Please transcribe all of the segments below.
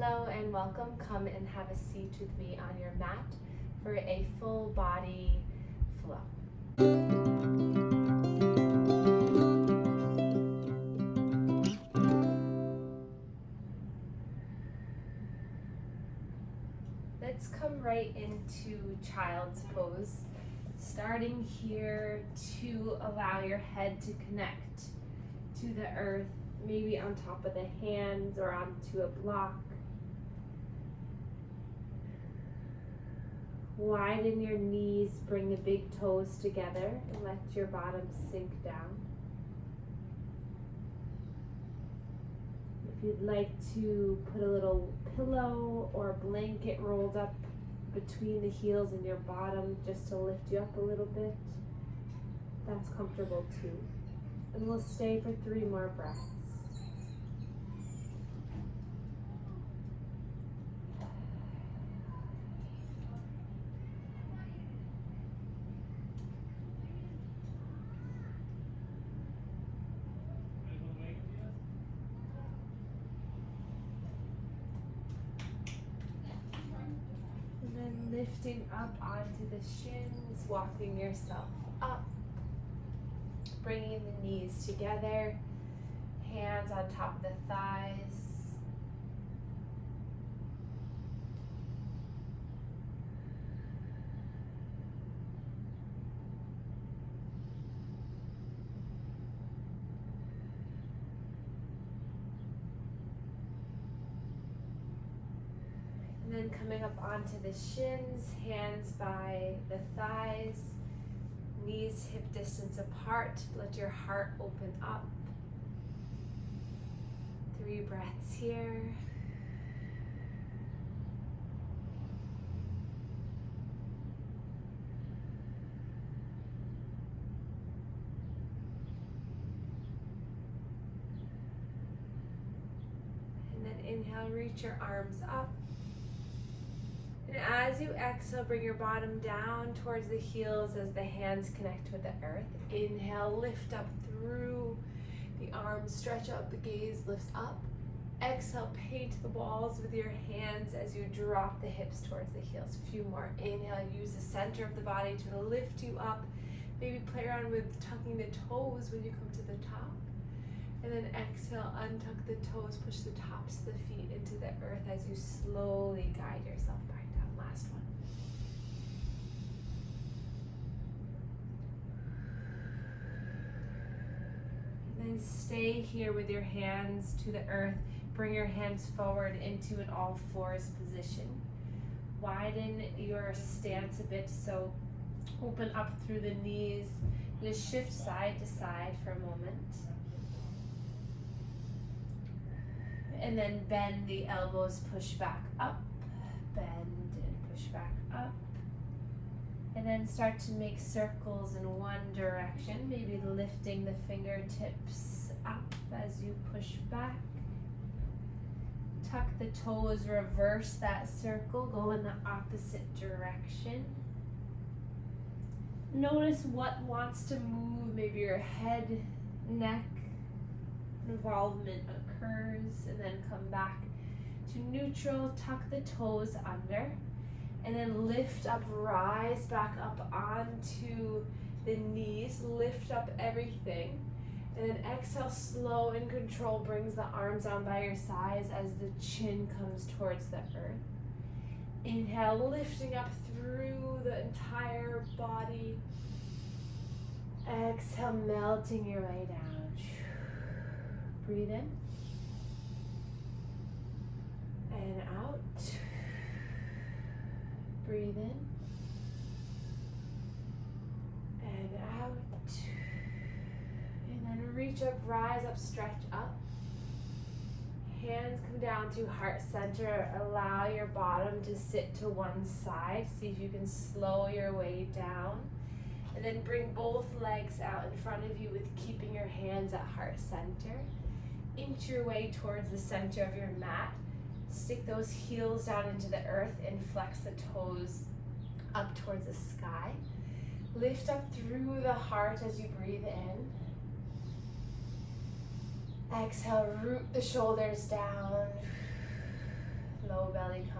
Hello and welcome. Come and have a seat with me on your mat for a full body flow. Let's come right into child's pose. Starting here to allow your head to connect to the earth, maybe on top of the hands or onto a block. Widen your knees, bring the big toes together and let your bottom sink down. If you'd like to put a little pillow or blanket rolled up between the heels and your bottom just to lift you up a little bit, that's comfortable too. And we'll stay for 3 more breaths. Lifting up onto the shins, walking yourself up, bringing the knees together, hands on top of the thighs. And then coming up onto the shins, hands by the thighs, knees hip distance apart. Let your heart open up. 3 breaths here. And then inhale, reach your arms up. And as you exhale, bring your bottom down towards the heels as the hands connect with the earth. Inhale, lift up through the arms, stretch out, the gaze lifts up. Exhale, paint the walls with your hands as you drop the hips towards the heels. A few more. Inhale, use the center of the body to lift you up. Maybe play around with tucking the toes when you come to the top. And then exhale, untuck the toes, push the tops of the feet into the earth as you slowly guide yourself back down. Last one. And then stay here with your hands to the earth. Bring your hands forward into an all fours position. Widen your stance a bit, so open up through the knees. Just shift side to side for a moment. And then bend the elbows, push back up, bend and push back up. And then start to make circles in one direction, maybe lifting the fingertips up as you push back. Tuck the toes, reverse that circle, go in the opposite direction. Notice what wants to move, maybe your head, neck, involvement occurs, and then come back to neutral. Tuck the toes under and then lift up, rise back up onto the knees, lift up everything, and then exhale, slow and control, brings the arms down by your sides as the chin comes towards the earth. Inhale, lifting up through the entire body. Exhale, melting your way down. Breathe in and out. Breathe in and out. And then reach up, rise up, stretch up. Hands come down to heart center. Allow your bottom to sit to one side. See if you can slow your way down. And then bring both legs out in front of you with keeping your hands at heart center. Inch your way towards the center of your mat. Stick those heels down into the earth and flex the toes up towards the sky. Lift up through the heart as you breathe in. Exhale, root the shoulders down.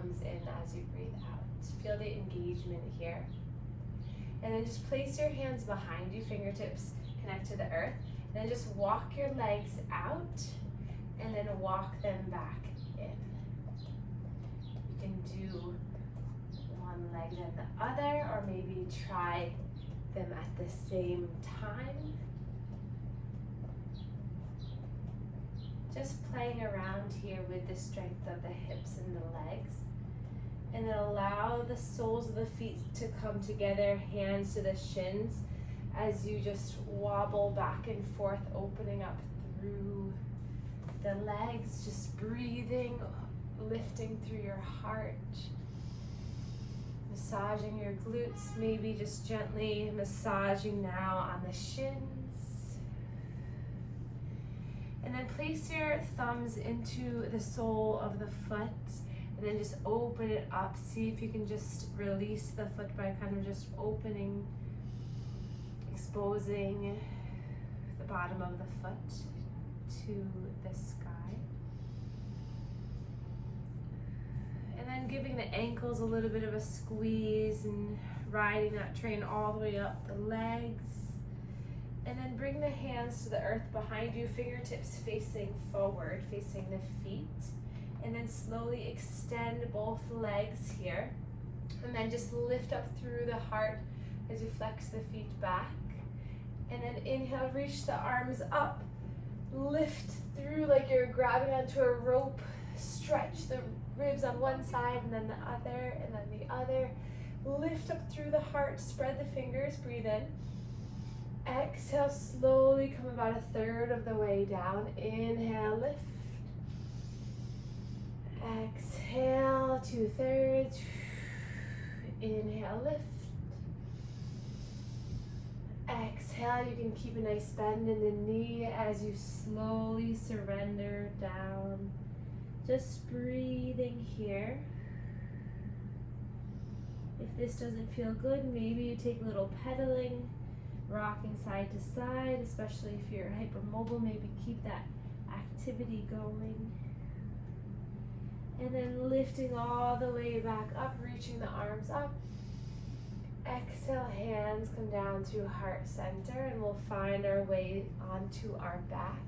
thumbs in as you breathe out. Feel the engagement here. And then just place your hands behind you, fingertips connect to the earth. And then just walk your legs out and then walk them back in. You can do one leg then the other, or maybe try them at the same time. Just playing around here with the strength of the hips and the legs. And then allow the soles of the feet to come together, hands to the shins, as you just wobble back and forth, opening up through the legs, just breathing, lifting through your heart. Massaging your glutes, maybe just gently massaging now on the shins. And then place your thumbs into the sole of the foot. And then just open it up. See if you can just release the foot by kind of just opening, exposing the bottom of the foot to the sky. And then giving the ankles a little bit of a squeeze and riding that train all the way up the legs. And then bring the hands to the earth behind you, fingertips facing forward, facing the feet. And then slowly extend both legs here. And then just lift up through the heart as you flex the feet back. And then inhale, reach the arms up. Lift through like you're grabbing onto a rope. Stretch the ribs on one side and then the other and then the other. Lift up through the heart, spread the fingers, breathe in. Exhale, slowly come about a third of the way down. Inhale, lift. Exhale, 2/3. Inhale, lift. Exhale, you can keep a nice bend in the knee as you slowly surrender down. Just breathing here. If this doesn't feel good, maybe you take a little pedaling, rocking side to side, especially if you're hypermobile, maybe keep that activity going. And then lifting all the way back up, reaching the arms up. Exhale, hands come down to heart center, and we'll find our way onto our back.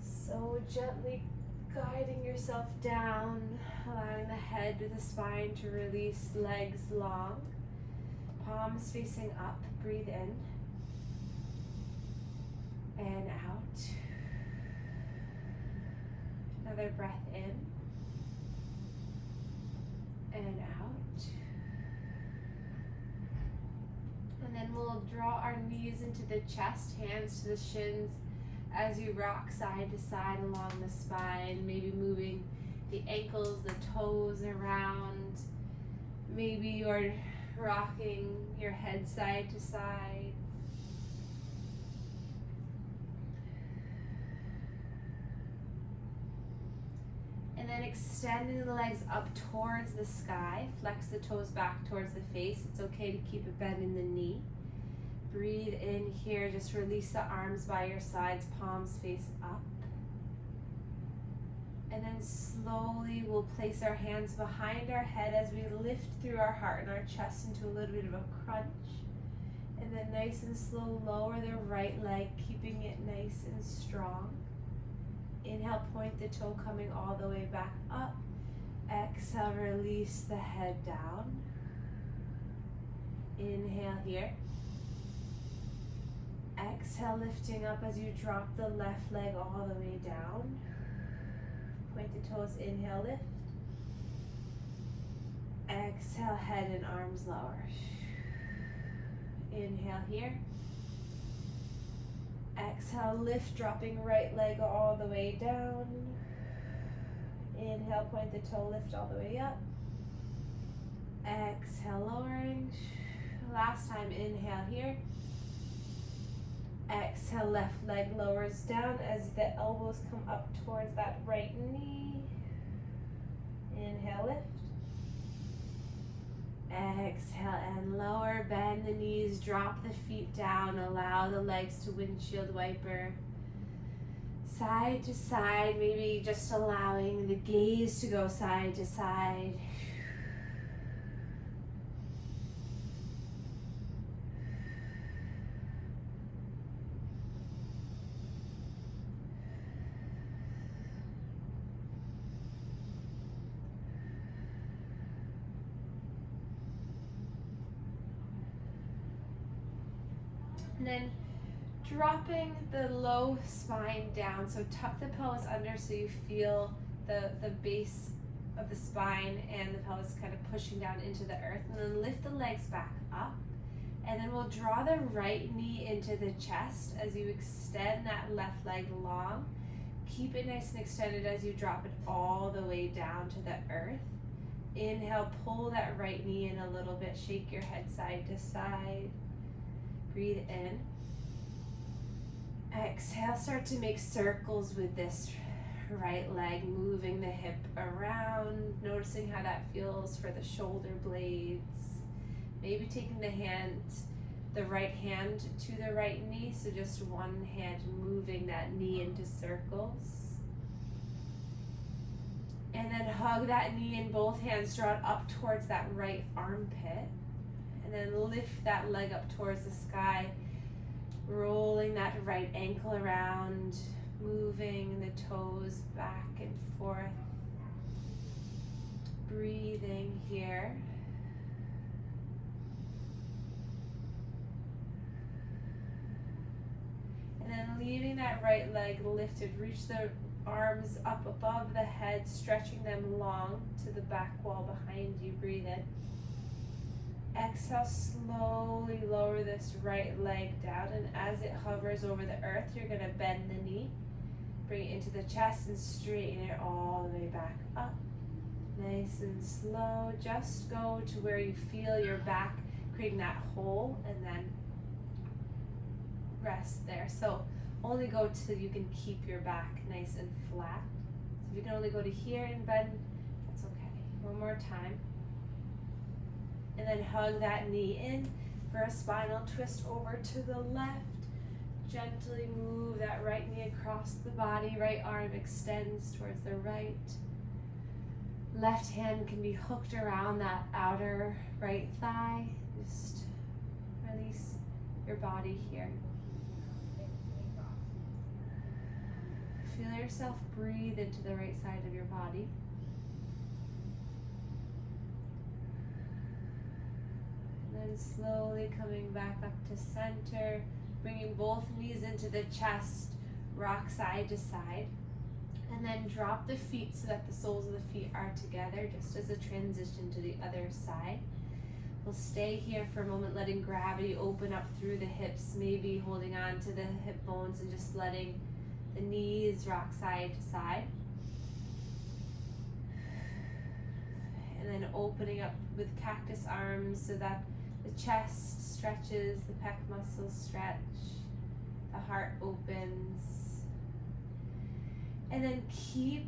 So gently guiding yourself down, allowing the head to the spine to release, legs long. Palms facing up, breathe in and out. Another breath in and out. And then we'll draw our knees into the chest, hands to the shins as you rock side to side along the spine, maybe moving the ankles, the toes around. Maybe you're rocking your head side to side. And then extending the legs up towards the sky. Flex the toes back towards the face. It's okay to keep a bend in the knee. Breathe in here. Just release the arms by your sides, palms face up. And then slowly we'll place our hands behind our head as we lift through our heart and our chest into a little bit of a crunch. And then nice and slow, lower the right leg, keeping it nice and strong. Inhale, point the toe coming all the way back up. Exhale, release the head down. Inhale here. Exhale, lifting up as you drop the left leg all the way down. Point the toes, inhale, lift. Exhale, head and arms lower. Inhale here. Exhale, lift, dropping right leg all the way down. Inhale, point the toe, lift all the way up. Exhale, lowering. Last time, inhale here. Exhale, left leg lowers down as the elbows come up towards that right knee. Inhale, lift. Exhale and lower, bend the knees, drop the feet down, allow the legs to windshield wiper. Side to side, maybe just allowing the gaze to go side to side. And then dropping the low spine down, so tuck the pelvis under so you feel the base of the spine and the pelvis kind of pushing down into the earth, and then lift the legs back up, and then we'll draw the right knee into the chest as you extend that left leg long. Keep it nice and extended as you drop it all the way down to the earth. Inhale, pull that right knee in a little bit, shake your head side to side. Breathe in. Exhale, start to make circles with this right leg, moving the hip around, noticing how that feels for the shoulder blades. Maybe taking the right hand to the right knee, so just one hand moving that knee into circles. And then hug that knee in both hands, draw it up towards that right armpit. And then lift that leg up towards the sky, rolling that right ankle around, moving the toes back and forth. Breathing here. And then leaving that right leg lifted, reach the arms up above the head, stretching them long to the back wall behind you. Breathe in. Exhale, slowly lower this right leg down, and as it hovers over the earth, you're going to bend the knee, bring it into the chest, and straighten it all the way back up. Nice and slow. Just go to where you feel your back creating that hole, and then rest there. So only go till you can keep your back nice and flat. So if you can only go to here and bend, that's okay. One more time. And then hug that knee in for a spinal twist over to the left. Gently move that right knee across the body. Right arm extends towards the right. Left hand can be hooked around that outer right thigh. Just release your body here. Feel yourself breathe into the right side of your body. And slowly coming back up to center, bringing both knees into the chest, rock side to side, and then drop the feet so that the soles of the feet are together, just as a transition to the other side. We'll stay here for a moment, letting gravity open up through the hips, maybe holding on to the hip bones and just letting the knees rock side to side. And then opening up with cactus arms so that the chest stretches, the pec muscles stretch, the heart opens. And then keep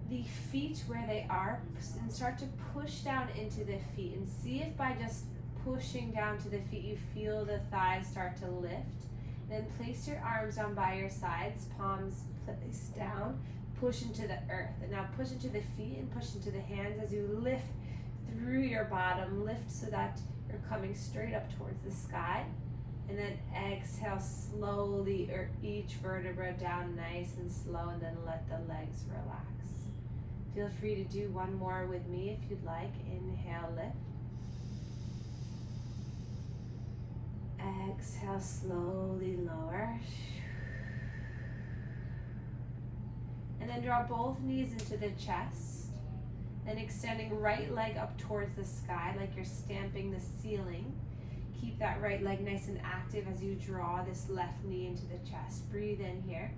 the feet where they are and start to push down into the feet, and see if by just pushing down to the feet you feel the thighs start to lift. Then place your arms down by your sides, palms placed down, push into the earth. And now push into the feet and push into the hands as you lift through your bottom. Lift so that you're coming straight up towards the sky. And then exhale slowly, or each vertebra down nice and slow, and then let the legs relax. Feel free to do one more with me if you'd like. Inhale, lift. Exhale, slowly lower. And then draw both knees into the chest. Then extending right leg up towards the sky like you're stamping the ceiling. Keep that right leg nice and active as you draw this left knee into the chest. Breathe in here.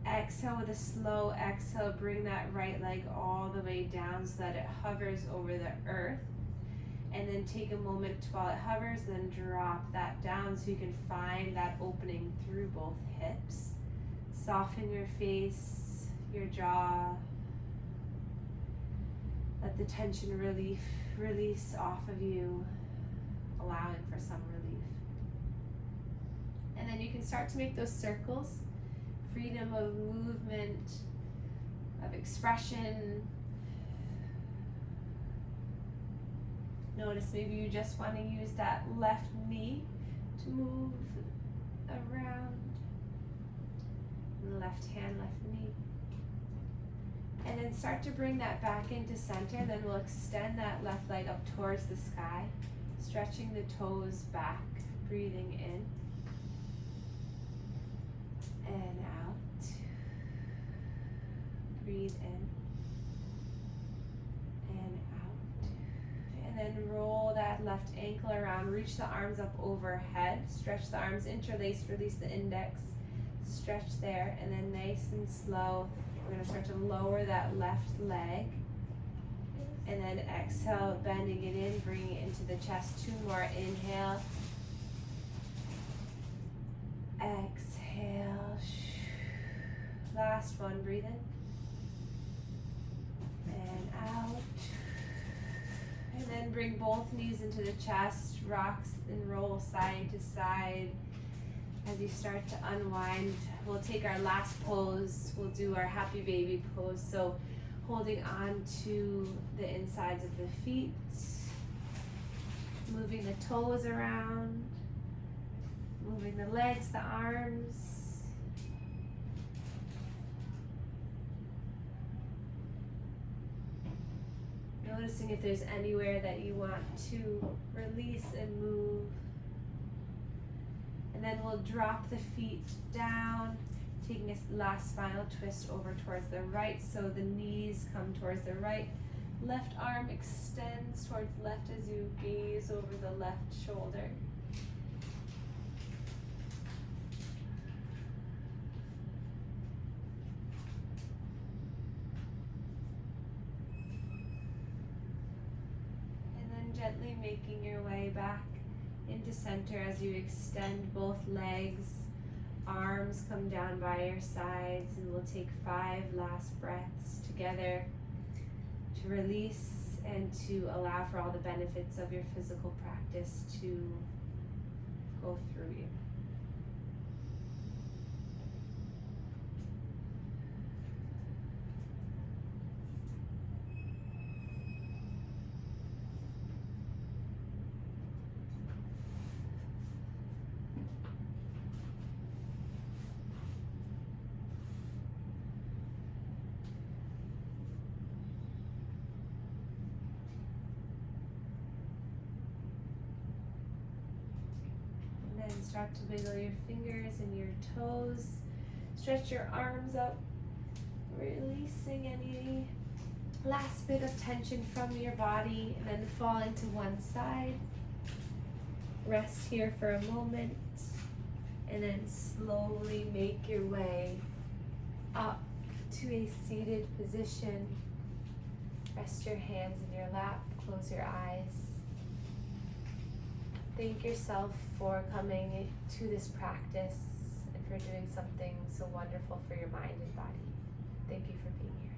Exhale with a slow exhale. Bring that right leg all the way down so that it hovers over the earth. And then take a moment while it hovers, then drop that down so you can find that opening through both hips. Soften your face, your jaw. Let the tension release off of you, allowing for some relief. And then you can start to make those circles. freedom of movement, of expression. Notice maybe you just want to use that left knee to move around. And left hand, left knee. And then start to bring that back into center. Then we'll extend that left leg up towards the sky, stretching the toes back, breathing in and out. Breathe in and out. And then roll that left ankle around, reach the arms up overhead, stretch the arms interlaced, release the index, stretch there, and then nice and slow, we're going to start to lower that left leg, and then exhale, bending it in, bringing it into the chest. 2 more, inhale, exhale, last one, breathe in and out, and then bring both knees into the chest, rocks and roll side to side. As you start to unwind, we'll take our last pose. We'll do our happy baby pose. So holding on to the insides of the feet, moving the toes around, moving the legs, the arms. Noticing if there's anywhere that you want to release and move. And then we'll drop the feet down, taking a last final twist over towards the right, so the knees come towards the right. Left arm extends towards left as you gaze over the left shoulder. And then gently making your way back into center as you extend both legs, arms come down by your sides, and we'll take 5 last breaths together to release and to allow for all the benefits of your physical practice to go through you. Start to wiggle your fingers and your toes. Stretch your arms up, releasing any last bit of tension from your body, and then fall into one side. Rest here for a moment, and then slowly make your way up to a seated position. Rest your hands in your lap, close your eyes. Thank yourself for coming to this practice and for doing something so wonderful for your mind and body. Thank you for being here.